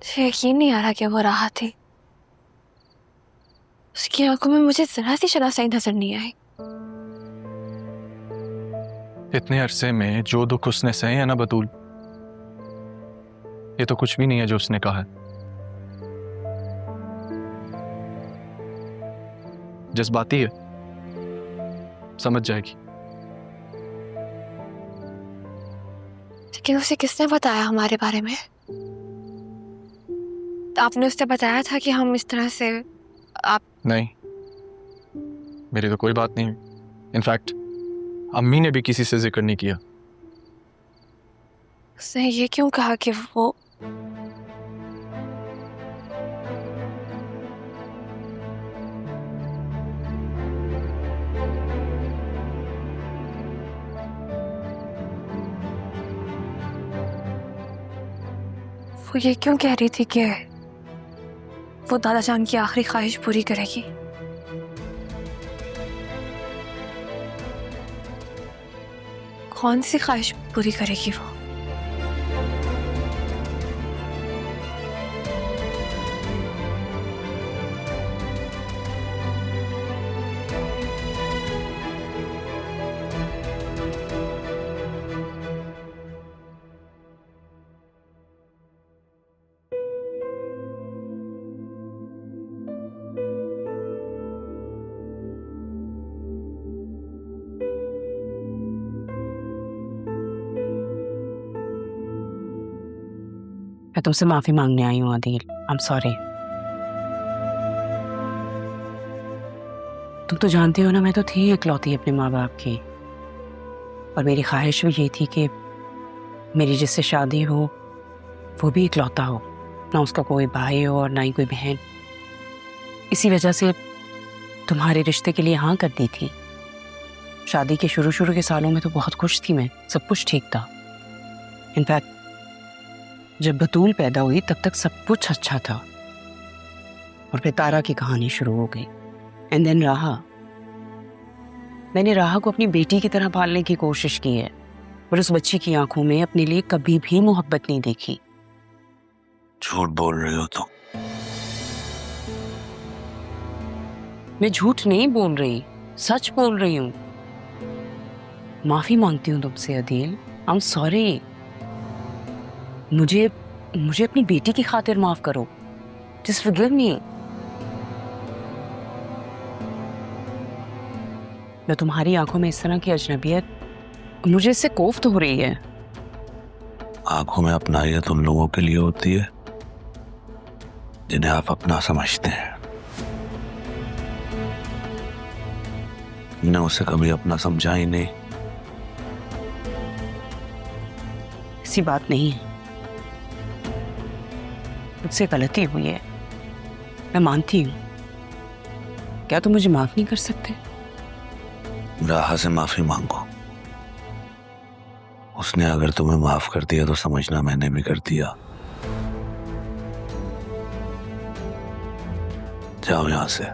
मुझे यकीन नहीं आ रहा कि वो राहत थी। उसकी आंखों में मुझे जरा सी शनासाई नजर नहीं आई। इतने अरसे में जो दुख उसने सहे है ना बतूल, ये तो कुछ भी नहीं है जो उसने कहा है। जज्बाती है, समझ जाएगी। लेकिन उसे किसने बताया हमारे बारे में? आपने उससे बताया था कि हम इस तरह से आप नहीं, मेरी तो कोई बात नहीं। इनफैक्ट अम्मी ने भी किसी से जिक्र नहीं किया। उसने ये क्यों कहा कि वो ये क्यों कह रही थी कि वो दादा जान की आखिरी ख्वाहिश पूरी करेगी? कौन सी ख्वाहिश पूरी करेगी वो? मैं तुमसे माफी मांगने आई हूँ आदिल। I am sorry. तुम तो जानती हो ना, मैं तो थी इकलौती अपने माँ बाप की, और मेरी ख्वाहिश भी ये थी कि मेरी जिससे शादी हो वो भी इकलौता हो, ना उसका कोई भाई हो और ना ही कोई बहन। इसी वजह से तुम्हारे रिश्ते के लिए हाँ कर दी थी। शादी के शुरू के सालों में तो बहुत खुश थी मैं, सब कुछ ठीक था। इनफैक्ट जब बतूल पैदा हुई तब तक सब कुछ अच्छा था, और फिर तारा की कहानी शुरू हो गई। एंड देन राहा। मैंने राहा को अपनी बेटी की तरह पालने की कोशिश की है, पर उस बच्ची की आंखों में अपने लिए कभी भी मोहब्बत नहीं देखी। झूठ बोल रही हो तुम। मैं झूठ नहीं बोल रही, सच बोल रही हूँ। माफी मांगती हूँ तुमसे अदील। I am sorry. मुझे अपनी बेटी की खातिर माफ करो। Just forgive me. मैं तुम्हारी आंखों में इस तरह की अजनबियत, मुझे इससे कोफ्त हो रही है। आंखों में अपनाइयत उन लोगों के लिए होती है जिन्हें आप अपना समझते हैं। मैंने उसे कभी अपना समझा ही नहीं। ऐसी बात नहीं है, मुझसे गलती हुई है, मैं मानती हूँ। क्या तुम मुझे माफ नहीं कर सकते? राहा से माफी मांगो। उसने अगर तुम्हें माफ कर दिया तो समझना मैंने भी कर दिया। जाओ यहां से।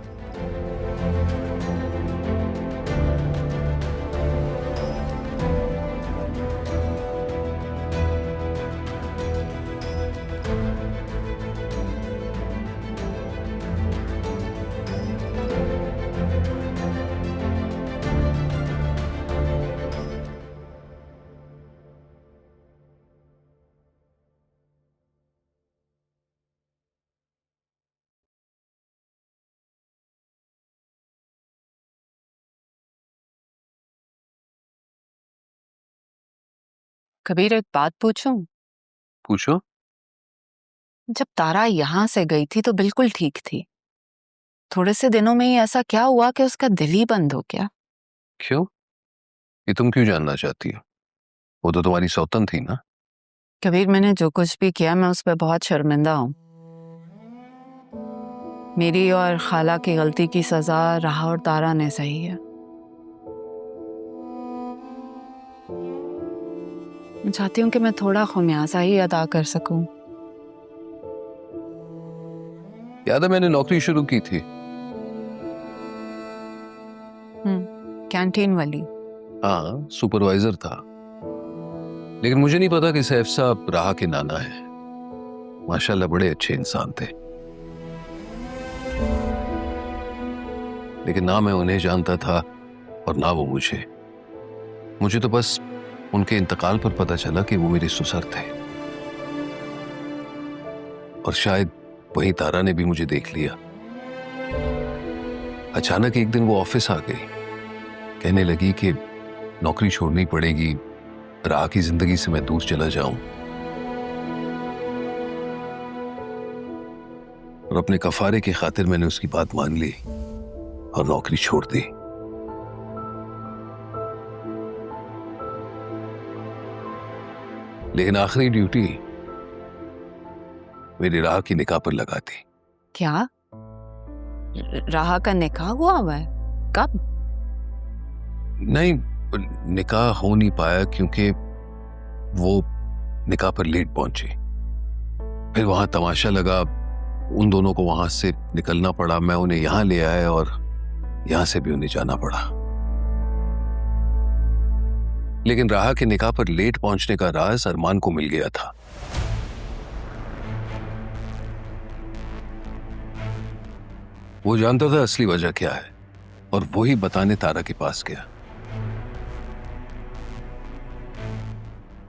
कबीर, एक बात पूछूं? पूछो। जब तारा यहाँ से गई थी तो बिल्कुल ठीक थी। थोड़े से दिनों में ही ऐसा क्या हुआ कि उसका दिल ही बंद हो गया? क्यों? ये तुम क्यों जानना चाहती हो? वो तो तुम्हारी सौतन थी ना। कबीर, मैंने जो कुछ भी किया मैं उस पर बहुत शर्मिंदा हूँ। मेरी और खाला की गलती की सजा राहा और तारा ने सही है। मैं चाहती हूँ कि मैं थोड़ा खुमियाजा ही अदा कर सकूं। याद है मैंने नौकरी शुरू की थी। कैंटीन वाली। हाँ, सुपरवाइजर था। लेकिन मुझे नहीं पता कि सैफ साहब राहा के नाना है। माशाल्लाह बड़े अच्छे इंसान थे, लेकिन ना मैं उन्हें जानता था और ना वो मुझे। मुझे तो बस उनके इंतकाल पर पता चला कि वो मेरे ससुर थे, और शायद वही तारा ने भी मुझे देख लिया। अचानक एक दिन वो ऑफिस आ गई, कहने लगी कि नौकरी छोड़नी पड़ेगी, राह की जिंदगी से मैं दूर चला जाऊं, और अपने कफारे की खातिर मैंने उसकी बात मान ली और नौकरी छोड़ दी। लेकिन आखिरी ड्यूटी मेरी राह की निकाह पर लगा दी। क्या राह का निकाह हुआ है? कब? नहीं, निकाह हो नहीं पाया क्योंकि वो निकाह पर लेट पहुंची। फिर वहां तमाशा लगा, उन दोनों को वहां से निकलना पड़ा, मैं उन्हें यहां ले आया और यहां से भी उन्हें जाना पड़ा। लेकिन राह के निकाह पर लेट पहुंचने का राज अरमान को मिल गया था। वो जानता था असली वजह क्या है, और वही बताने तारा के पास गया।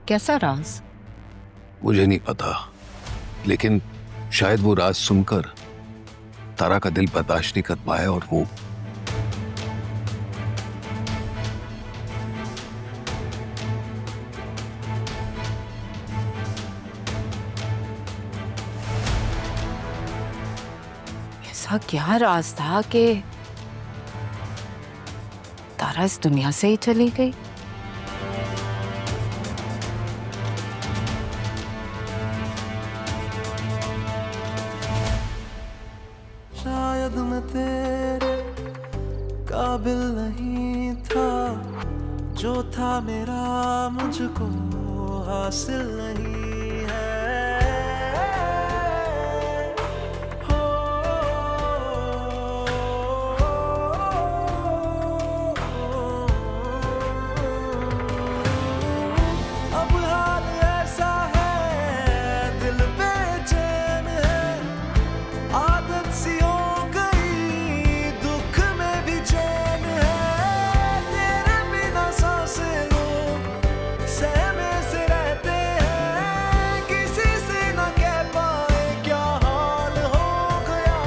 कैसा राज? मुझे नहीं पता, लेकिन शायद वो राज सुनकर तारा का दिल बर्दाश्त नहीं कर पाया और वो ऐसा क्या राज था कि तारा इस दुनिया से ही चली गई? शायद मैं तेरे काबिल नहीं था, जो था मेरा मुझको हासिल नहीं है। हो अब हाल ऐसा है, दिल बेचैन है, आदत सी हो गई, दुख में भी चैन है। तेरे बिना सांसें रोक सहमे से रहते हैं, किसी से न कह पाए क्या हाल हो गया।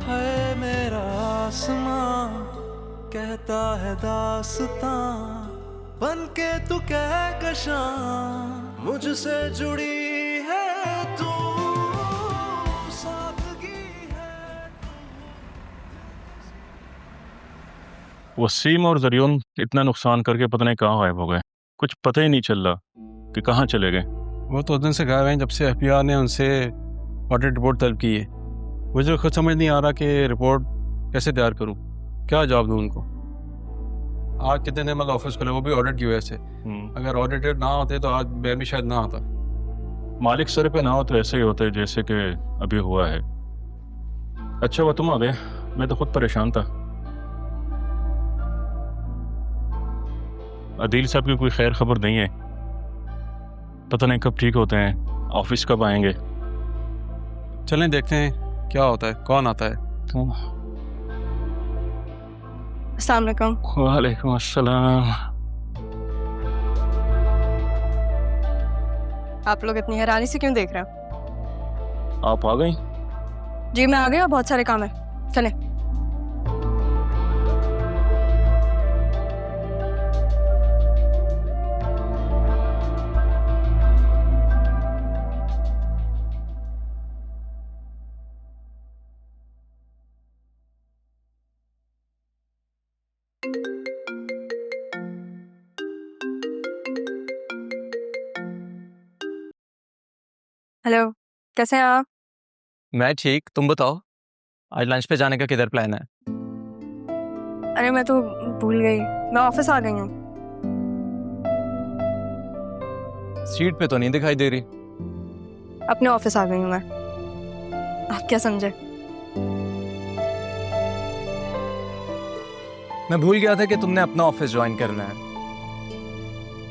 है मेरा आसमां कहता है दास्तां, बन के तू कहकशां मुझसे जुड़ी है तू, सादगी है। वसीम और जरियन इतना नुकसान करके पता नहीं कहाँ गायब हो गए, कुछ पता ही नहीं चल रहा कि कहाँ चले गए। वो तो उस दिन से गायब हैं जब से FBI ने उनसे ऑडिट रिपोर्ट तलब की है। मुझे खुद समझ नहीं आ रहा कि रिपोर्ट कैसे तैयार करूं, क्या जवाब दूं उनको। आज कितने दिन मतलब ऑफिस खुले, वो भी ऑडिट की वजह से। अगर ऑडिटेड ना होते तो आज मैं भी शायद ना आता। मालिक सर पे ना हो तो ऐसे ही होते जैसे कि अभी हुआ है। अच्छा हुआ तुम आ गए, मैं तो खुद परेशान था। अदील साहब की कोई खैर खबर नहीं है, पता नहीं कब ठीक होते हैं, ऑफिस कब आएंगे। चलें देखते हैं क्या होता है, कौन आता है। अस्सलाम वालेकुम। वालेकुम अस्सलाम। आप लोग इतनी हैरानी से क्यों देख रहे हैं? आप आ गई? जी मैं आ गई और बहुत सारे काम है, चलें। हेलो, कैसे हैं आप? मैं ठीक, तुम बताओ आज लंच पे जाने का किधर प्लान है? अरे मैं तो भूल गई, मैं ऑफिस आ गई हूँ। सीट पे तो नहीं दिखाई दे रही। अपने ऑफिस आ गई हूँ मैं। आप क्या समझे? मैं भूल गया था कि तुमने अपना ऑफिस ज्वाइन करना है,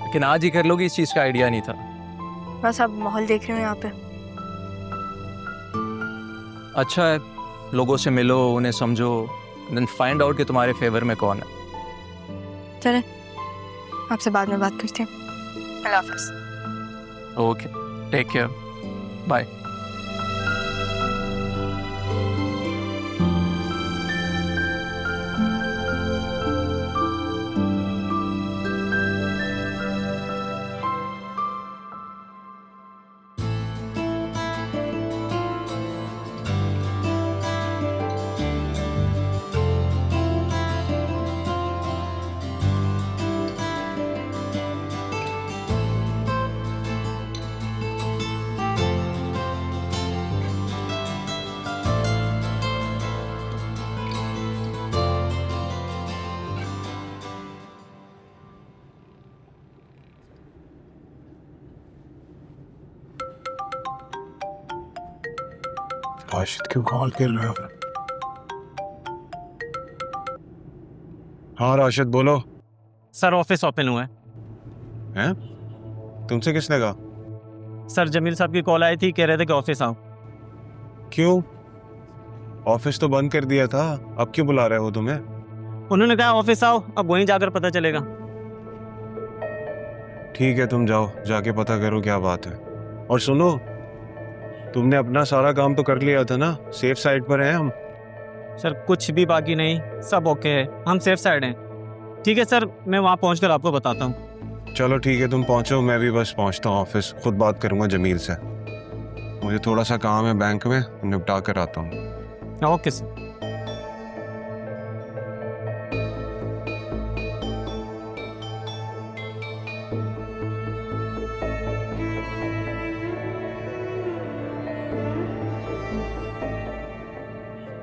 लेकिन आज ही कर लोगी, इस चीज का आइडिया नहीं था। बस अब माहौल देख रहे हो यहाँ पे। अच्छा है, लोगों से मिलो, उन्हें समझो, देन फाइंड आउट कि तुम्हारे फेवर में कौन है। चले, आपसे बाद में बात करते हैं। अल्लाह हाफिज़। Okay, take care, bye. Rashid क्यों कॉल कर रहे हो? हाँ राशिद बोलो। सर ऑफिस ओपन हुआ है। हैं? तुमसे किसने कहा? सर जमील साहब की कॉल आई थी, कह रहे थे कि ऑफिस आओ। क्यों? ऑफिस तो बंद कर दिया था, अब क्यों बुला रहे हो तुम्हें? उन्होंने कहा ऑफिस आओ, अब वहीं जाकर पता चलेगा। ठीक है तुम जाओ, जाके पता करो क्या बात है। और सुनो, तुमने अपना सारा काम तो कर लिया था ना? सेफ साइड पर हैं हम। सर कुछ भी बाकी नहीं, सब ओके है, हम सेफ साइड हैं। ठीक है सर, मैं वहाँ पहुँचकर आपको बताता हूँ। चलो ठीक है, तुम पहुंचो, मैं भी बस पहुंचता हूँ ऑफिस, खुद बात करूंगा जमील से। मुझे थोड़ा सा काम है बैंक में, निपटा कर आता हूँ। Okay sir.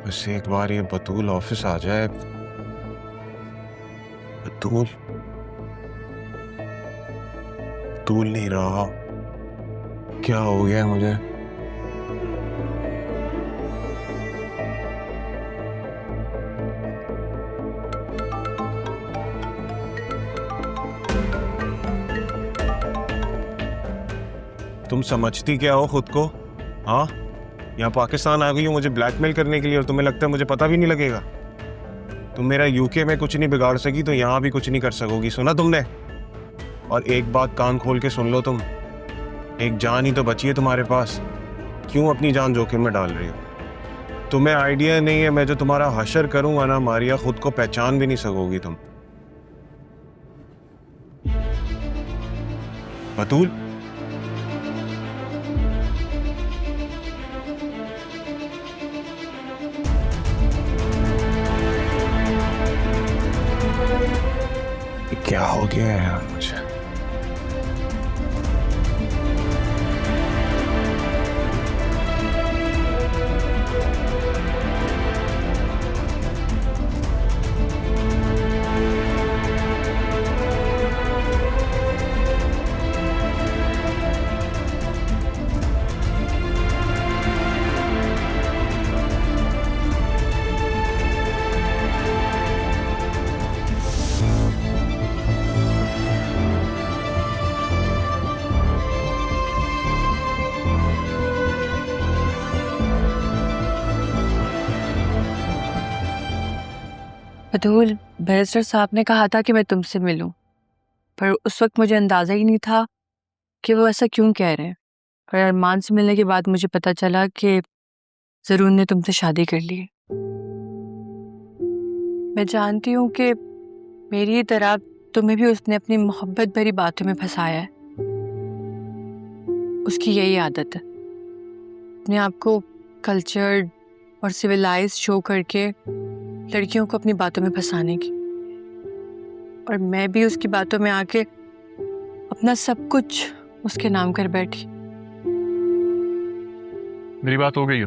बस एक बार ये बतूल ऑफिस आ जाए। बतूल बतूल नहीं रहा, क्या हो गया मुझे? तुम समझती क्या हो खुद को? हाँ, यहाँ पाकिस्तान आ गई हो मुझे ब्लैकमेल करने के लिए, और तुम्हें लगता है मुझे पता भी नहीं लगेगा? तुम मेरा यूके में कुछ नहीं बिगाड़ सकी तो यहाँ भी कुछ नहीं कर सकोगी, सुना तुमने? और एक बात कान खोल के सुन लो, तुम एक जान ही तो बची है तुम्हारे पास, क्यों अपनी जान जोखिम में डाल रही हो? तुम्हें आइडिया नहीं है, मैं जो तुम्हारा हशर करूंगा ना मारिया, खुद को पहचान भी नहीं सकोगी तुम। बतूल, क्या हो गया है यार मुझे? बतूल, बैरिस्टर साहब ने कहा था कि मैं तुमसे मिलूं, पर उस वक्त मुझे अंदाज़ा ही नहीं था कि वो ऐसा क्यों कह रहे हैं। पर अरमान से मिलने के बाद मुझे पता चला कि ज़रूर ने तुमसे शादी कर ली है। मैं जानती हूँ कि मेरी तरह तुम्हें भी उसने अपनी मोहब्बत भरी बातों में फंसाया है। उसकी यही आदत है, अपने आप को कल्चर्ड और सिविलाइज शो करके लड़कियों को अपनी बातों में फंसाने की। और मैं भी उसकी बातों में आके अपना सब कुछ उसके नाम कर बैठी। मेरी बात हो गई है,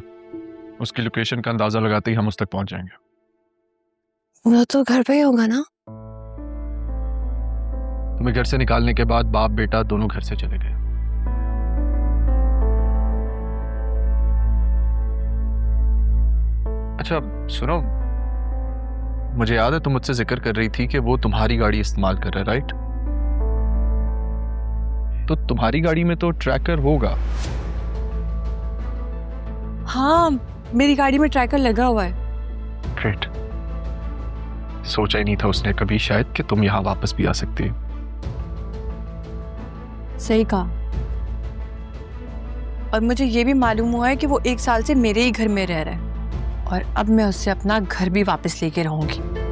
उसकी लोकेशन का अंदाजा लगाते ही हम उस तक पहुंच जाएंगे। वो तो घर पे ही होगा ना? तुम्हें घर से निकालने के बाद बाप बेटा दोनों घर से चले गए। अच्छा सुनो, मुझे याद है तुम मुझसे जिक्र कर रही थी कि वो तुम्हारी गाड़ी इस्तेमाल कर रहा है, राइट? तो तुम्हारी गाड़ी में तो ट्रैकर होगा। हाँ, मेरी गाड़ी में ट्रैकर लगा हुआ है। ग्रेट। सोचा ही नहीं था उसने कभी शायद कि तुम यहाँ वापस भी आ सकती हो। सही कहा। और मुझे ये भी मालूम हुआ है कि वो 1 साल से मेरे ही घर में रह रहा है और अब मैं उससे अपना घर भी वापस लेके रहूंगी।